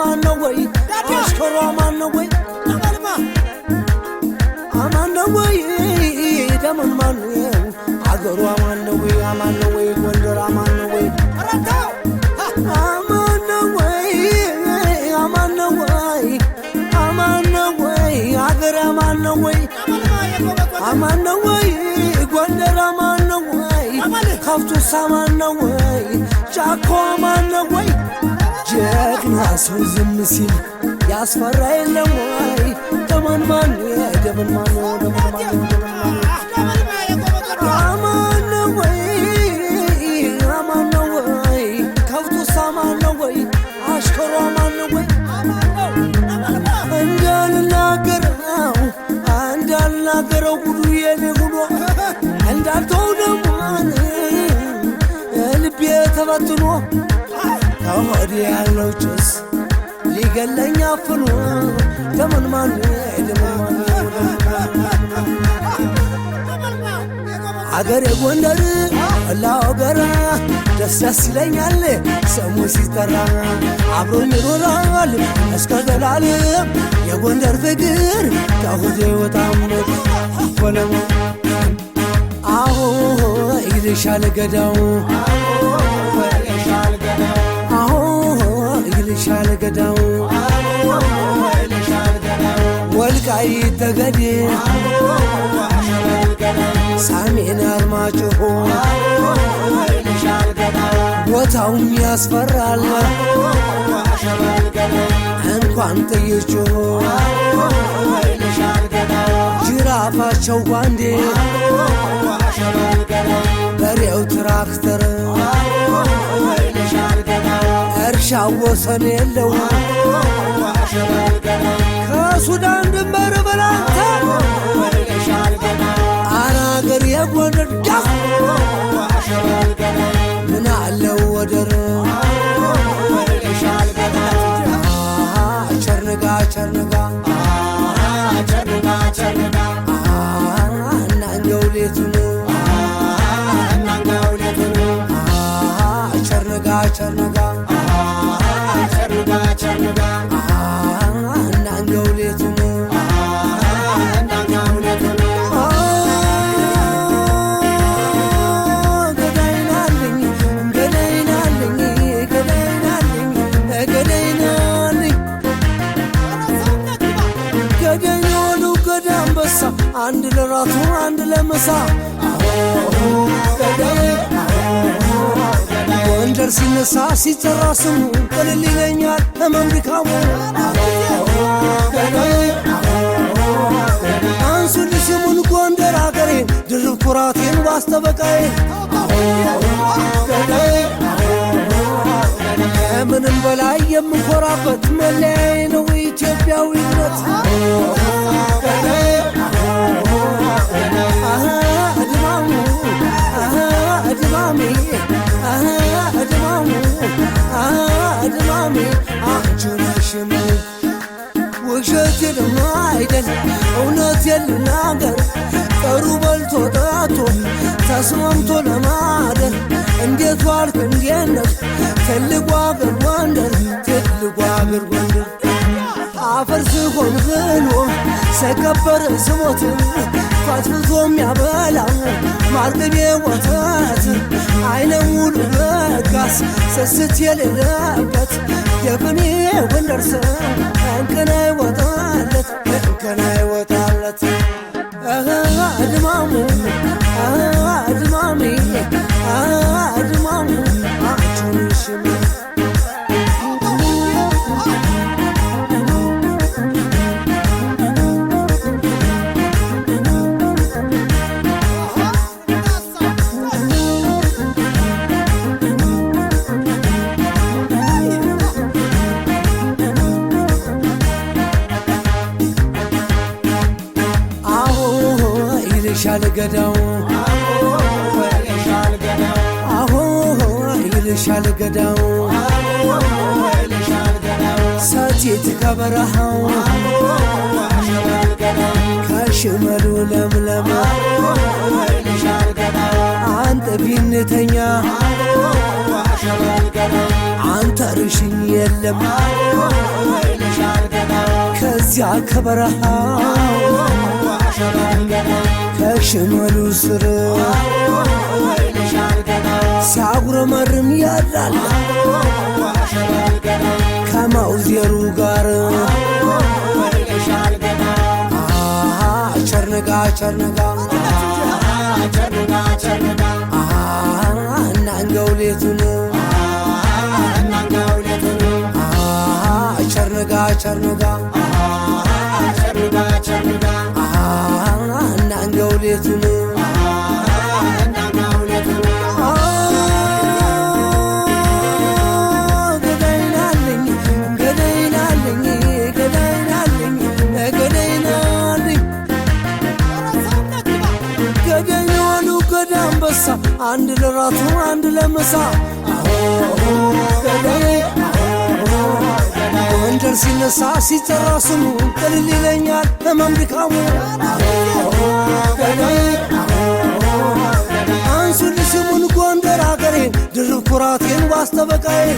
አማን ነው ወይ አሽከሩ አማን ነው ወይ አማን ነው ወይ ደመን ማን ነው አገሩ አማን ነው ወይ ጎንደር አማን ነው ወይ አማን ነው ወይ አገር አማን ነው ወይ አማን ነው ወይ ጎንደር አማን ነው ወይ ከፍቶስ አማን ነው ወይ ጫካ አማን ነው ወይ ጀግና ሰው ዝም ሲል ያስፈራ የለም ወይ ደመን ማን ነው አማን ነው ወይ ከፍቶስ አማን ነው ወይ አሽከሩ አማን ነው ወይ እንዳልናገረው ጉዱ የኔ ጉዶ እንዳልተው ደሞን ልቤ ተበትኖ ከሆዴ ያለው ጭስ ሊገለኝ አፍኖ ደመን ማን አገሬ ጎንደር ለአገር ደስ ይለኛል ስሙ ሲጠራ አብሮኝ ይኖራል እስከ ዘላለም የጎንደር ፍቅር ከሆዴ ወጣም ወለም አዎ ይልሻል ገዳው አዎ ይልሻል ገዳው ወልቃይት ጠገዴ ሰሜን አርማጭሆ ቦታውም ያስፈራል እንኳን ጥይት ጅራፋቸው ጓንዴ በሬው ትራክተር እርሻው ወሰን የለው ከሱዳን ድንበር በላንተ አናገር የጎንደር ዳፍ ምን አለው ወደር ቸርነጋ እናንገው ሌቱን ቸርነጋ እናንገው ሌቱን አንድ ለራቱ አንድ ለምሳ ጎንደር ሲነሳ ሲጠራ ስሙ ቅልል ይለኛል ለመምሪካሙ አንሱልኝ ስሙን ጎንደር አገሬን ድርብ ኩራቴን ባስተበቃዬ ከምንም በላይ የምኮራበት መለያዬ ነው ኢትዮጵያዊነት ድማሜ አንቺ ነሽም ውሸቴን አይደል እውነቴን ልናገር ጠሩ በልቶ ጠጥቶ ተስማምቶ ለማደር እንዴት ዋልክ እንዴት ነህ ትልቁ አገር ጎንደር አፈር ስሆን ብሎ ሰከበር ስሞት ፈትፍቶ የሚያበላ ማርቅቤ ወተት አይነ ሙሉ ለጋስ ስስት የሌለበት የብኔ ጎንደር ሰው እንከን አይወጣለት ድማሙ አንቺንሽም ይልሻል ገዳው ይልሻል ገዳው ሰቲት ከበረሃው ከሽመሉ ለምለም አንተ ቢንተኛ አንተ ርሽኝ የለም ከዚያ ከበረሃው ከሽመሉ ስር ሲያጉረመርም ያድራል ከማውዜሩ ጋር ቸርነጋ ቸርነጋ እናንገው ሌቱን ቸርነጋ ቸርነጋ እናንገው ሌቱን አንድ ለራቱ አንድ ለምሳ ወንጀል ሲነሳ ሲጠራ ስሙ ቅልል ይለኛል ህመም ድካሙ አንሱልኝ ስሙን ጎንደር አገሬን ድርብ ኩራቴን ዋስተበቃዬ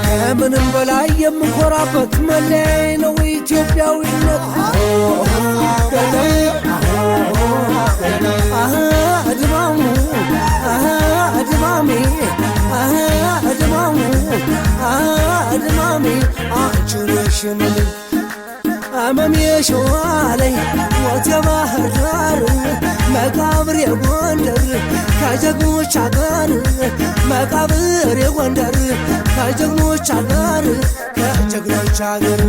ከምንም በላይ የምኮራበት መለያዬ ነው ኢትዮጵያዊነት ድማሙ ድማሜ ድማሙ ድማሜ አንቺ ነሽ የምልህ አመም የሸዋለኝ ሞት የባህር ዳር መቃብር የጎንደር ከጀግኖች አገር መቃብር የጎንደር ከጀግኖች አገር ከጀግኖች አገር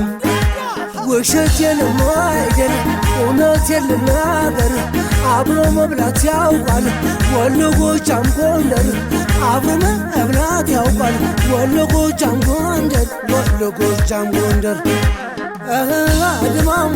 ውሸት የለም አይደል እውነት የልናገር አብሮ መብላት ያውቃል ወሎ ጎጃም ጎንደር አብሮ መብላት ያውቃል ወሎ ጎጃም ጎንደር ወሎ ጎጃም ጎንደር ድማሙ